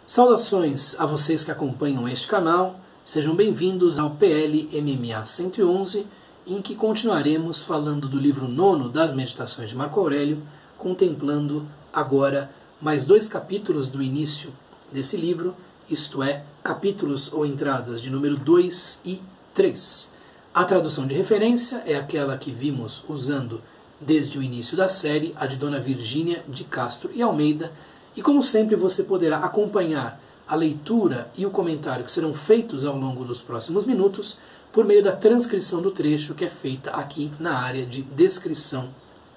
Saudações a vocês que acompanham este canal, sejam bem-vindos ao PL MMA 111, em que continuaremos falando do livro 9 das Meditações de Marco Aurélio, contemplando agora mais 2 capítulos do início desse livro, isto é, capítulos ou entradas de número 2 e 3. A tradução de referência é aquela que vimos usando desde o início da série, a de Dona Virgínia de Castro e Almeida, e como sempre você poderá acompanhar a leitura e o comentário que serão feitos ao longo dos próximos minutos por meio da transcrição do trecho que é feita aqui na área de descrição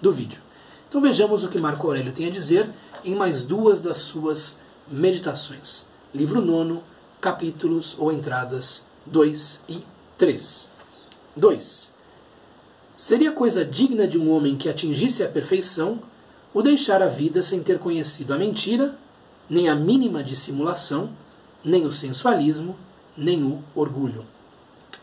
do vídeo. Então vejamos o que Marco Aurélio tem a dizer em mais 2 das suas meditações. Livro 9, capítulos ou entradas 2 e 3. 2. Seria coisa digna de um homem que atingisse a perfeição o deixar a vida sem ter conhecido a mentira, nem a mínima dissimulação, nem o sensualismo, nem o orgulho.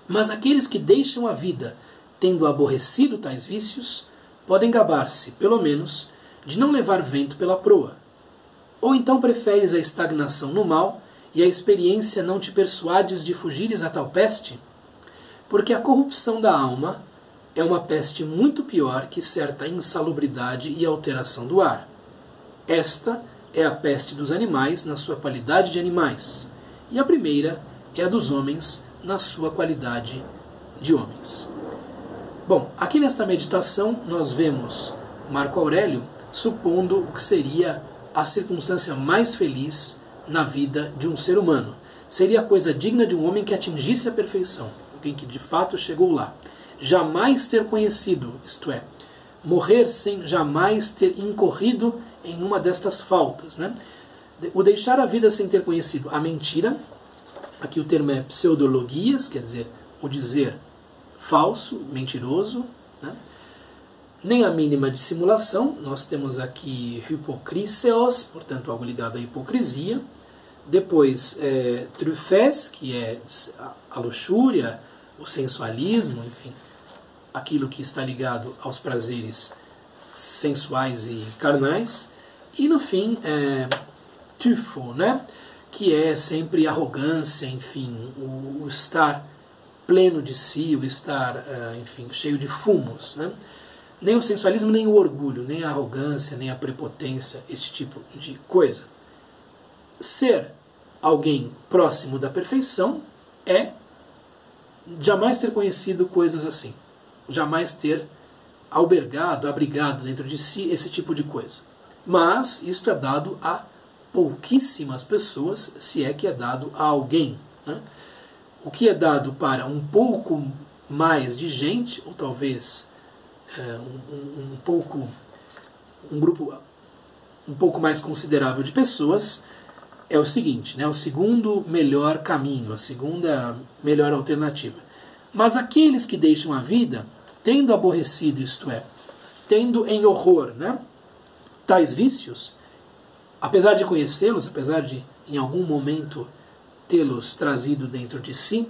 Mas aqueles que deixam a vida tendo aborrecido tais vícios, podem gabar-se, pelo menos, de não levar vento pela proa. Ou então preferes a estagnação no mal e a experiência não te persuades de fugires a tal peste? Porque a corrupção da alma é uma peste muito pior que certa insalubridade e alteração do ar. Esta é a peste dos animais na sua qualidade de animais, e a primeira é a dos homens na sua qualidade de homens. Bom, aqui nesta meditação nós vemos Marco Aurélio supondo o que seria a circunstância mais feliz na vida de um ser humano. Seria a coisa digna de um homem que atingisse a perfeição, alguém que de fato chegou lá. Jamais ter conhecido, isto é, morrer sem jamais ter incorrido em uma destas faltas, né? O deixar a vida sem ter conhecido a mentira, aqui o termo é pseudologias, quer dizer, o dizer falso, mentiroso, né? Nem a mínima dissimulação, nós temos aqui hypocriseos, portanto algo ligado à hipocrisia, depois truffes, que é a luxúria, o sensualismo, enfim, aquilo que está ligado aos prazeres sensuais e carnais, e no fim, tufo, né? Que é sempre arrogância, enfim, o estar pleno de si, o estar, enfim, cheio de fumos, né? Nem o sensualismo, nem o orgulho, nem a arrogância, nem a prepotência, esse tipo de coisa. Ser alguém próximo da perfeição é jamais ter conhecido coisas assim, jamais ter albergado, abrigado dentro de si esse tipo de coisa. Mas isto é dado a pouquíssimas pessoas, se é que é dado a alguém, né? O que é dado para um pouco mais de gente, ou talvez um grupo um pouco mais considerável de pessoas, é o seguinte, né? O segundo melhor caminho, a segunda melhor alternativa. Mas aqueles que deixam a vida, tendo aborrecido, isto é, tendo em horror, né, tais vícios, apesar de conhecê-los, apesar de em algum momento tê-los trazido dentro de si,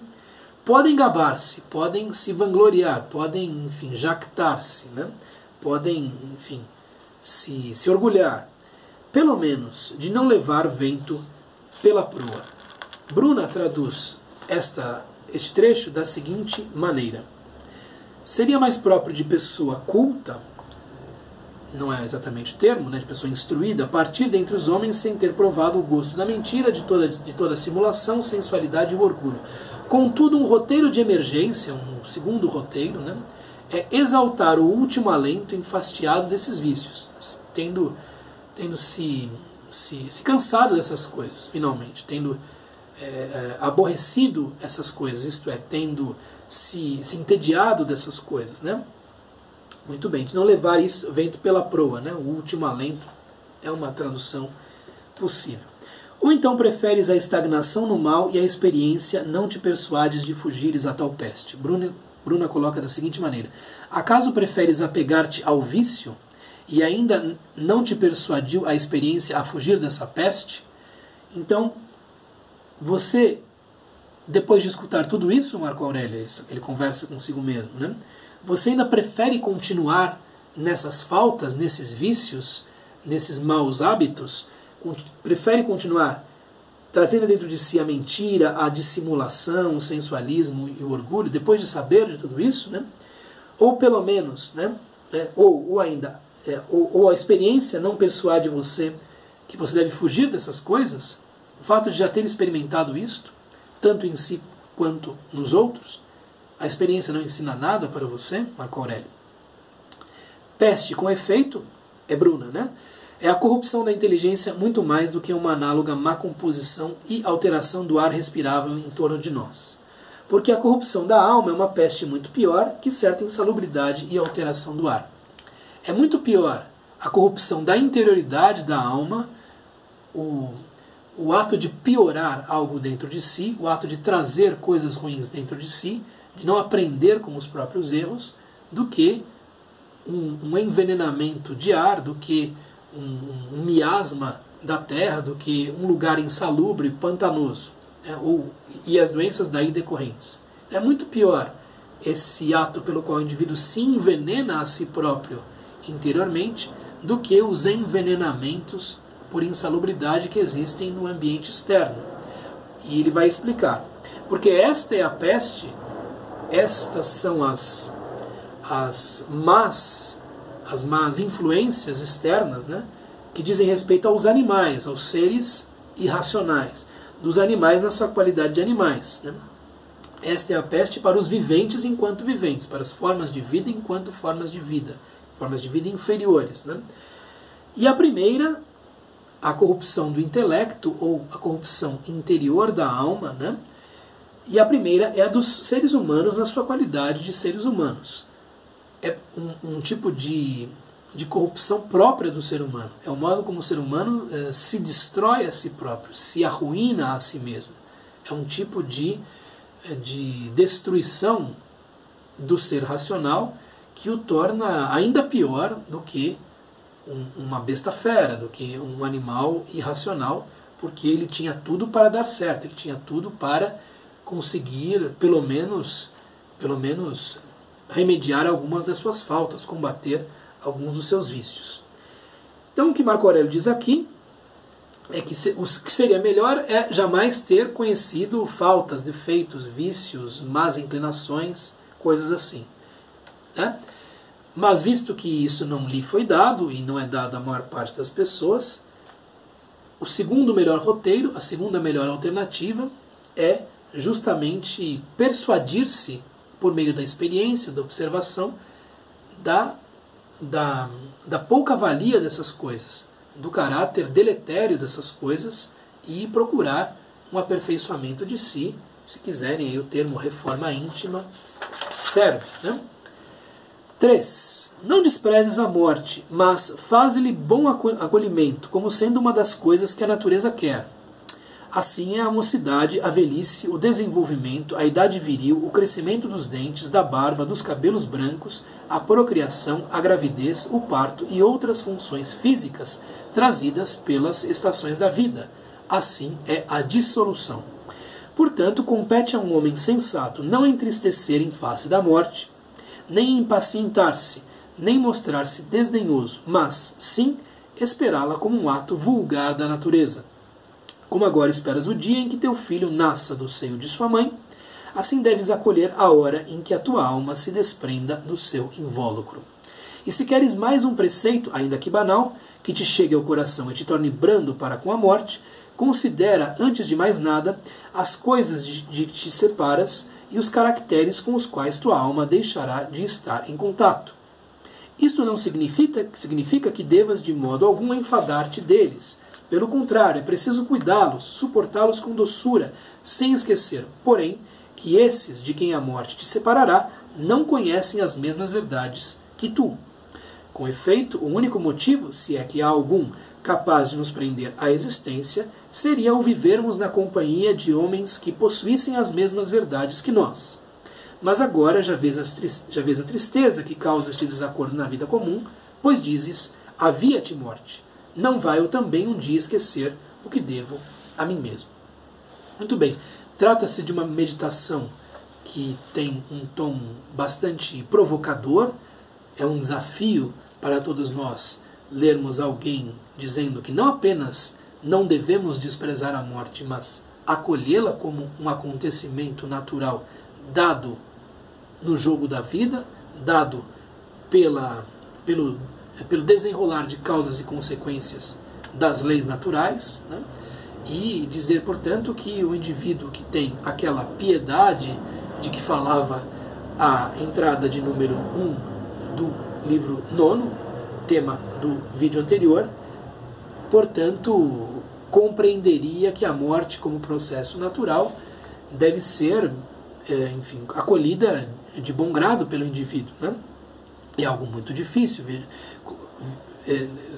podem gabar-se, podem se vangloriar, podem, enfim, jactar-se, né? Podem, enfim, se orgulhar, pelo menos, de não levar vento pela proa. Bruna traduz este trecho da seguinte maneira: seria mais próprio de pessoa culta, não é exatamente o termo, né, de pessoa instruída, partir dentre os homens sem ter provado o gosto da mentira, de toda simulação, sensualidade e orgulho. Contudo, um roteiro de emergência, um segundo roteiro, né, é exaltar o último alento enfastiado desses vícios, tendo se cansado dessas coisas, finalmente, tendo aborrecido essas coisas, isto é, tendo se entediado dessas coisas, né? Muito bem, de não levar isso vento pela proa, né? O último alento é uma tradução possível. Ou então preferes a estagnação no mal e a experiência não te persuades de fugires a tal peste. Bruna coloca da seguinte maneira: acaso preferes apegar-te ao vício e ainda não te persuadiu a experiência a fugir dessa peste? Então, você, depois de escutar tudo isso, Marco Aurélio, ele conversa consigo mesmo, né? Você ainda prefere continuar nessas faltas, nesses vícios, nesses maus hábitos? Prefere continuar trazendo dentro de si a mentira, a dissimulação, o sensualismo e o orgulho, depois de saber de tudo isso, né? Ou pelo menos, né? Ou a experiência não persuade você que você deve fugir dessas coisas, o fato de já ter experimentado isto, tanto em si quanto nos outros, a experiência não ensina nada para você, Marco Aurélio. Peste com efeito, é Bruna, né? É a corrupção da inteligência muito mais do que uma análoga má composição e alteração do ar respirável em torno de nós. Porque a corrupção da alma é uma peste muito pior que certa insalubridade e alteração do ar. É muito pior a corrupção da interioridade da alma, o ato de piorar algo dentro de si, o ato de trazer coisas ruins dentro de si, de não aprender com os próprios erros, do que um envenenamento de ar, do que um miasma da terra, do que um lugar insalubre, pantanoso, e as doenças daí decorrentes. É muito pior esse ato pelo qual o indivíduo se envenena a si próprio interiormente do que os envenenamentos por insalubridade que existem no ambiente externo. E ele vai explicar. Porque esta é a peste, estas são as más influências externas, né, que dizem respeito aos animais, aos seres irracionais, dos animais na sua qualidade de animais. Né? Esta é a peste para os viventes enquanto viventes, para as formas de vida enquanto formas de vida inferiores. Né? E a primeira, a corrupção do intelecto, ou a corrupção interior da alma, né? E a primeira é a dos seres humanos na sua qualidade de seres humanos. É um tipo de corrupção própria do ser humano. É o modo como o ser humano se destrói a si próprio, se arruína a si mesmo. É um tipo de destruição do ser racional que o torna ainda pior do que uma besta fera, do que um animal irracional, porque ele tinha tudo para dar certo, ele tinha tudo para conseguir, pelo menos remediar algumas das suas faltas, combater alguns dos seus vícios. Então o que Marco Aurélio diz aqui é que o que seria melhor é jamais ter conhecido faltas, defeitos, vícios, más inclinações, coisas assim. Né? Mas visto que isso não lhe foi dado, e não é dado à maior parte das pessoas, o segundo melhor roteiro, a segunda melhor alternativa é justamente persuadir-se, por meio da experiência, da observação, da pouca valia dessas coisas, do caráter deletério dessas coisas, e procurar um aperfeiçoamento de si. Se quiserem, aí o termo reforma íntima serve. Né? 3. Não desprezes a morte, mas faze-lhe bom acolhimento, como sendo uma das coisas que a natureza quer. Assim é a mocidade, a velhice, o desenvolvimento, a idade viril, o crescimento dos dentes, da barba, dos cabelos brancos, a procriação, a gravidez, o parto e outras funções físicas trazidas pelas estações da vida. Assim é a dissolução. Portanto, compete a um homem sensato não entristecer em face da morte, nem impacientar-se, nem mostrar-se desdenhoso, mas, sim, esperá-la como um ato vulgar da natureza. Como agora esperas o dia em que teu filho nasça do seio de sua mãe, assim deves acolher a hora em que a tua alma se desprenda do seu invólucro. E se queres mais um preceito, ainda que banal, que te chegue ao coração e te torne brando para com a morte, considera, antes de mais nada, as coisas de que te separas e os caracteres com os quais tua alma deixará de estar em contato. Isto não significa que devas de modo algum enfadar-te deles. Pelo contrário, é preciso cuidá-los, suportá-los com doçura, sem esquecer, porém, que esses de quem a morte te separará não conhecem as mesmas verdades que tu. Com efeito, o único motivo, se é que há algum, capaz de nos prender à existência, seria o vivermos na companhia de homens que possuíssem as mesmas verdades que nós. Mas agora já vês a tristeza que causa este desacordo na vida comum, pois dizes, havia-te morte. Não vai eu também um dia esquecer o que devo a mim mesmo. Muito bem, trata-se de uma meditação que tem um tom bastante provocador, é um desafio para todos nós lermos alguém dizendo que não apenas não devemos desprezar a morte, mas acolhê-la como um acontecimento natural dado no jogo da vida, dado pelo desenrolar de causas e consequências das leis naturais, né? E dizer, portanto, que o indivíduo que tem aquela piedade de que falava a entrada de número 1 do livro 9, tema do vídeo anterior, portanto, compreenderia que a morte como processo natural deve ser, enfim, acolhida de bom grado pelo indivíduo, né? É algo muito difícil,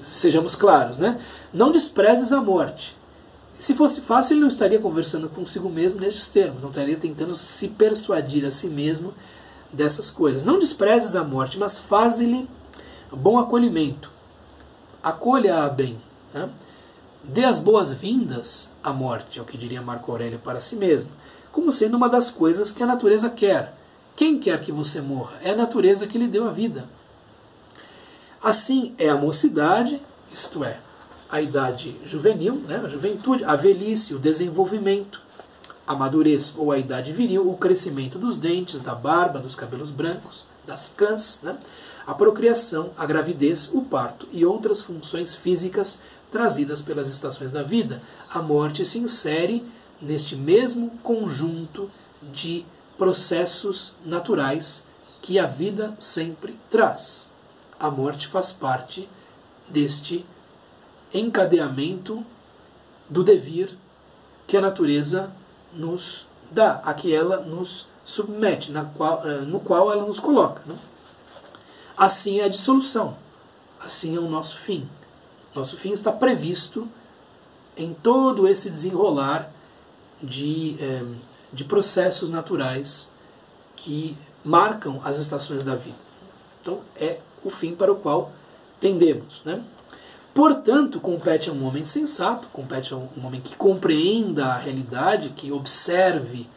sejamos claros, né? Não desprezes a morte. Se fosse fácil, ele não estaria conversando consigo mesmo nesses termos, não estaria tentando se persuadir a si mesmo dessas coisas. Não desprezes a morte, mas faze-lhe bom acolhimento. Acolha-a bem, né? Dê as boas-vindas à morte, é o que diria Marco Aurélio para si mesmo, como sendo uma das coisas que a natureza quer. Quem quer que você morra? É a natureza que lhe deu a vida. Assim é a mocidade, isto é, a idade juvenil, né, a juventude, a velhice, o desenvolvimento, a madurez ou a idade viril, o crescimento dos dentes, da barba, dos cabelos brancos, das cãs, né, a procriação, a gravidez, o parto e outras funções físicas trazidas pelas estações da vida. A morte se insere neste mesmo conjunto de processos naturais que a vida sempre traz. A morte faz parte deste encadeamento do devir que a natureza nos dá, a que ela nos submete, no qual ela nos coloca, né? Assim é a dissolução, assim é o nosso fim. Nosso fim está previsto em todo esse desenrolar de processos naturais que marcam as estações da vida. Então é o fim para o qual tendemos, né? Portanto, compete a um homem sensato, compete a um homem que compreenda a realidade, que observe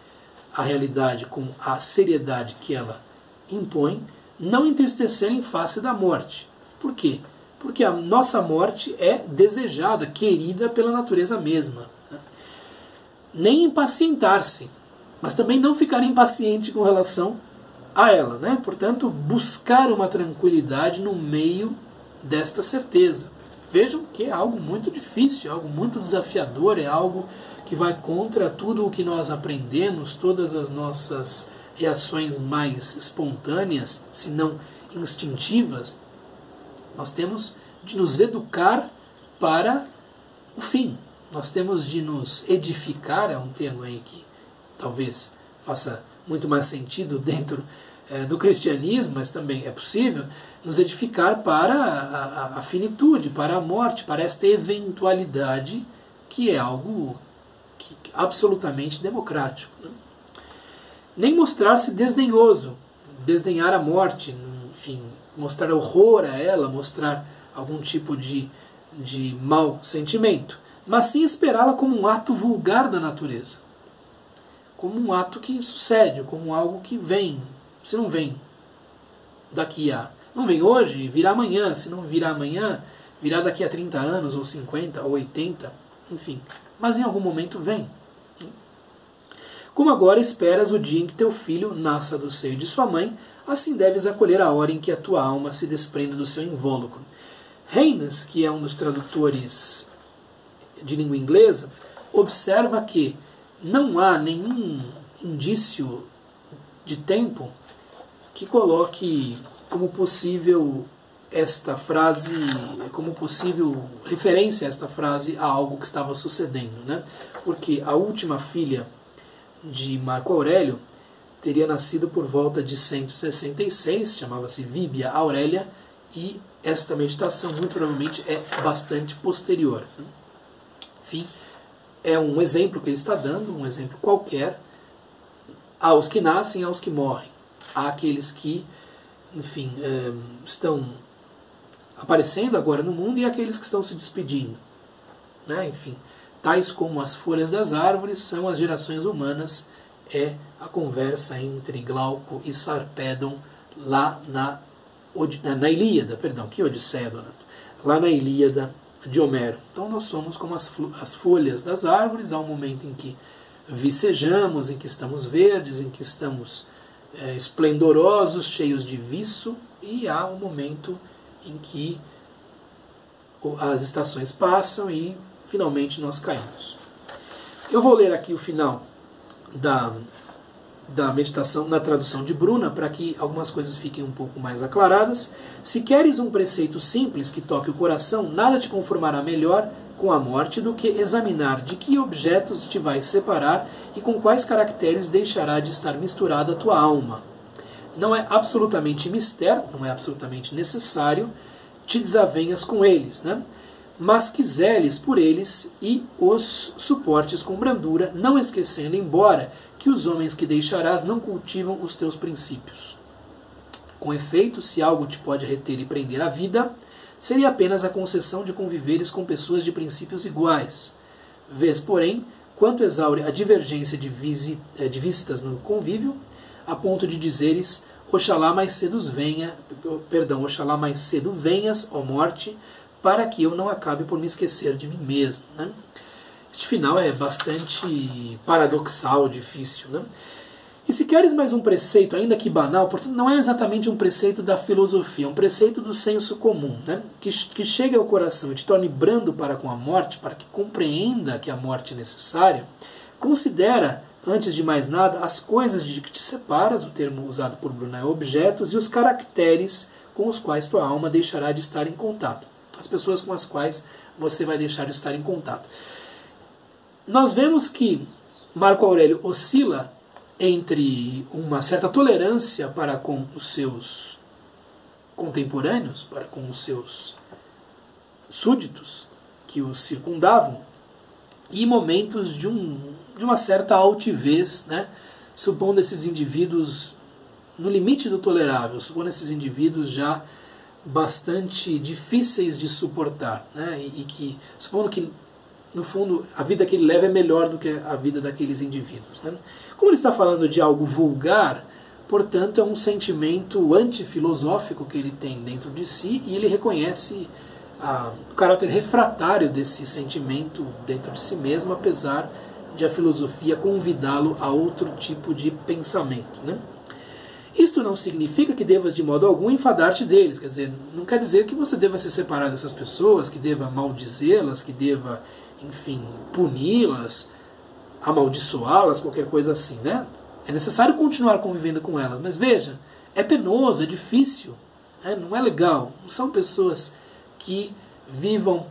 a realidade com a seriedade que ela impõe, não entristecer em face da morte. Por quê? Porque a nossa morte é desejada, querida pela natureza mesma. Nem impacientar-se, mas também não ficar impaciente com relação a ela, né? Portanto, buscar uma tranquilidade no meio desta certeza. Vejam que é algo muito difícil, é algo muito desafiador, é algo que vai contra tudo o que nós aprendemos, todas as nossas reações mais espontâneas, se não instintivas. Nós temos de nos educar para o fim. Nós temos de nos edificar, é um termo aí que talvez faça muito mais sentido dentro do cristianismo, mas também é possível, nos edificar para a finitude, para a morte, para esta eventualidade que é algo absolutamente democrático, né? Nem mostrar-se desdenhoso, desdenhar a morte, enfim, mostrar horror a ela, mostrar algum tipo de mau sentimento, mas sim esperá-la como um ato vulgar da natureza, como um ato que sucede, como algo que vem. Se não vem daqui a... Não vem hoje, virá amanhã. Se não virá amanhã, virá daqui a 30 anos, ou 50, ou 80, enfim. Mas em algum momento vem. Como agora esperas o dia em que teu filho nasça do seio de sua mãe, assim deves acolher a hora em que a tua alma se desprende do seu invólucro. Reines, que é um dos tradutores de língua inglesa, observa que não há nenhum indício de tempo que coloque como possível esta frase, como possível referência a esta frase a algo que estava sucedendo, né? Porque a última filha de Marco Aurélio teria nascido por volta de 166, chamava-se Víbia Aurélia, e esta meditação muito provavelmente é bastante posterior, né? Enfim, é um exemplo que ele está dando, um exemplo qualquer, aos que nascem, aos que morrem. Há aqueles que, enfim, estão aparecendo agora no mundo e aqueles que estão se despedindo, né? Enfim, tais como as folhas das árvores são as gerações humanas, é a conversa entre Glauco e Sarpedon lá na Ilíada, perdão, que Odisseia, Donato? Lá na Ilíada de Homero. Então nós somos como as folhas das árvores, há um momento em que vicejamos, em que estamos verdes, em que estamos esplendorosos, cheios de viço, e há um momento em que as estações passam e finalmente nós caímos. Eu vou ler aqui o final da meditação na tradução de Bruna, para que algumas coisas fiquem um pouco mais aclaradas. Se queres um preceito simples que toque o coração, nada te conformará melhor com a morte do que examinar de que objetos te vais separar e com quais caracteres deixará de estar misturada a tua alma. Não é absolutamente mister, não é absolutamente necessário, te desavenhas com eles, né? Mas que zeles por eles e os suportes com brandura, não esquecendo, embora que os homens que deixarás não cultivam os teus princípios. Com efeito, se algo te pode reter e prender a vida, seria apenas a concessão de conviveres com pessoas de princípios iguais. Vês, porém, quanto exaure a divergência de vistas no convívio, a ponto de dizeres, oxalá mais cedo venhas, ó morte, para que eu não acabe por me esquecer de mim mesmo. Né? Este final é bastante paradoxal, difícil. Né? E se queres mais um preceito, ainda que banal, portanto não é exatamente um preceito da filosofia, é um preceito do senso comum, né? que chegue ao coração e te torne brando para com a morte, para que compreenda que a morte é necessária, considera, antes de mais nada, as coisas de que te separas, o termo usado por Bruna é objetos, e os caracteres com os quais tua alma deixará de estar em contato. As pessoas com as quais você vai deixar de estar em contato. Nós vemos que Marco Aurélio oscila entre uma certa tolerância para com os seus contemporâneos, para com os seus súditos que o circundavam, e momentos de uma certa altivez, né? Supondo esses indivíduos no limite do tolerável, supondo esses indivíduos já bastante difíceis de suportar, né? E que, supondo que, no fundo, a vida que ele leva é melhor do que a vida daqueles indivíduos. Né? Como ele está falando de algo vulgar, portanto, é um sentimento antifilosófico que ele tem dentro de si, e ele reconhece o caráter refratário desse sentimento dentro de si mesmo, apesar de a filosofia convidá-lo a outro tipo de pensamento. Né? Isto não significa que devas de modo algum enfadar-te deles, quer dizer, não quer dizer que você deva se separar dessas pessoas, que deva maldizê-las, que deva, enfim, puni-las, amaldiçoá-las, qualquer coisa assim, né? É necessário continuar convivendo com elas, mas veja, é penoso, é difícil, né? Não é legal, não são pessoas que vivam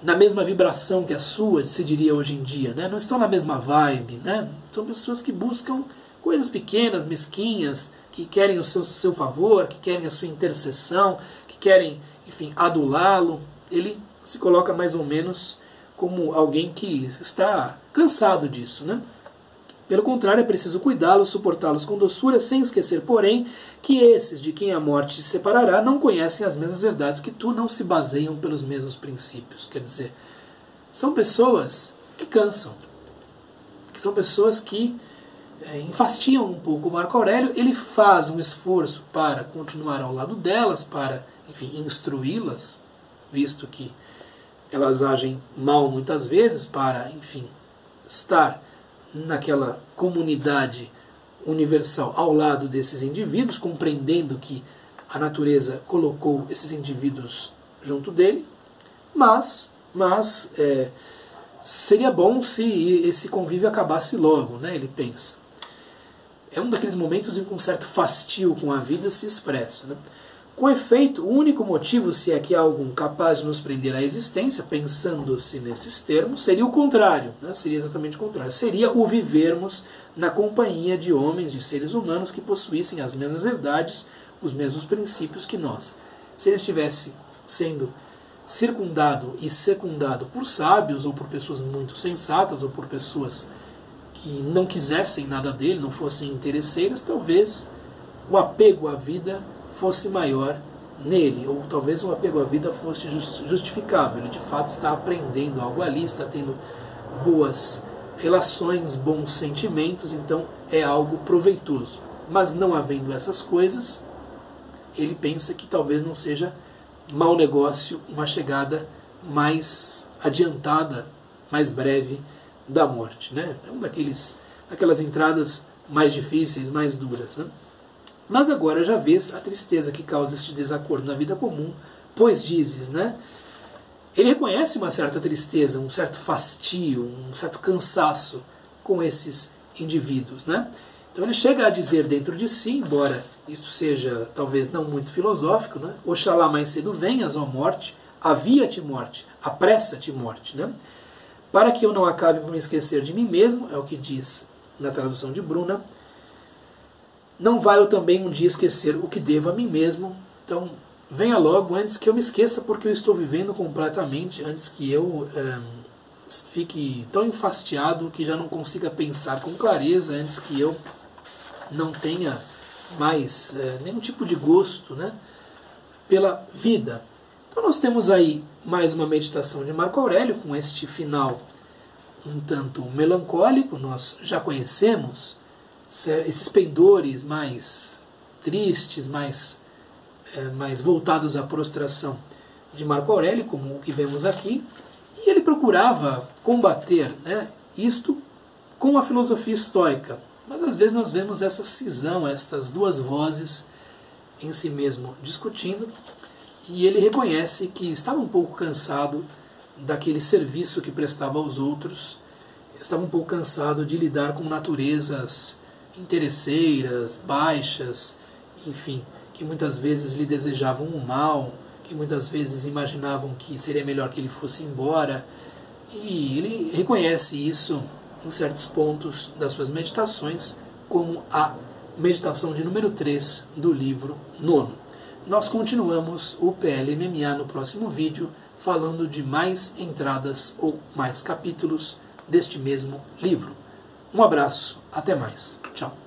na mesma vibração que a sua, se diria hoje em dia, né? Não estão na mesma vibe, né? São pessoas que buscam coisas pequenas, mesquinhas, que querem o seu favor, que querem a sua intercessão, que querem, enfim, adulá-lo. Ele se coloca mais ou menos como alguém que está cansado disso, né? Pelo contrário, é preciso cuidá-los, suportá-los com doçura, sem esquecer, porém, que esses de quem a morte se separará não conhecem as mesmas verdades que tu, não se baseiam pelos mesmos princípios. Quer dizer, são pessoas que cansam, que são pessoas que enfastiam um pouco o Marco Aurélio. Ele faz um esforço para continuar ao lado delas, para, enfim, instruí-las, visto que elas agem mal muitas vezes, para, enfim, estar naquela comunidade universal ao lado desses indivíduos, compreendendo que a natureza colocou esses indivíduos junto dele, mas seria bom se esse convívio acabasse logo, né, ele pensa. É um daqueles momentos em que um certo fastio com a vida se expressa. Né? Com efeito, o único motivo, se é que há algum capaz de nos prender à existência, pensando-se nesses termos, seria o contrário, né? Seria exatamente o contrário. Seria o vivermos na companhia de homens, de seres humanos que possuíssem as mesmas verdades, os mesmos princípios que nós. Se ele estivesse sendo circundado e secundado por sábios, ou por pessoas muito sensatas, ou por pessoas que não quisessem nada dele, não fossem interesseiras, talvez o apego à vida fosse maior nele, ou talvez o apego à vida fosse justificável. Ele de fato está aprendendo algo ali, está tendo boas relações, bons sentimentos, então é algo proveitoso. Mas não havendo essas coisas, ele pensa que talvez não seja mau negócio uma chegada mais adiantada, mais breve da morte, né? É aquelas entradas mais difíceis, mais duras, né? Mas agora já vês a tristeza que causa este desacordo na vida comum, pois dizes, né? Ele reconhece uma certa tristeza, um certo fastio, um certo cansaço com esses indivíduos, né? Então ele chega a dizer dentro de si, embora isto seja talvez não muito filosófico, né? Oxalá mais cedo venhas, ó morte, avia-te morte, apressa-te morte, né? Para que eu não acabe por me esquecer de mim mesmo, é o que diz na tradução de Bruna, não vai eu também um dia esquecer o que devo a mim mesmo, então venha logo antes que eu me esqueça, porque eu estou vivendo completamente, antes que eu fique tão enfastiado que já não consiga pensar com clareza, antes que eu não tenha mais nenhum tipo de gosto, né, pela vida. Então nós temos aí mais uma meditação de Marco Aurélio, com este final um tanto melancólico. Nós já conhecemos esses pendores mais tristes, mais voltados à prostração de Marco Aurélio, como o que vemos aqui, e ele procurava combater, né, isto com a filosofia estoica. Mas às vezes nós vemos essa cisão, estas duas vozes em si mesmo discutindo, e ele reconhece que estava um pouco cansado daquele serviço que prestava aos outros, estava um pouco cansado de lidar com naturezas interesseiras, baixas, enfim, que muitas vezes lhe desejavam o mal, que muitas vezes imaginavam que seria melhor que ele fosse embora, e ele reconhece isso em certos pontos das suas meditações, como a meditação de número 3 do livro nono. Nós continuamos o PLMMA no próximo vídeo, falando de mais entradas ou mais capítulos deste mesmo livro. Um abraço, até mais. Tchau.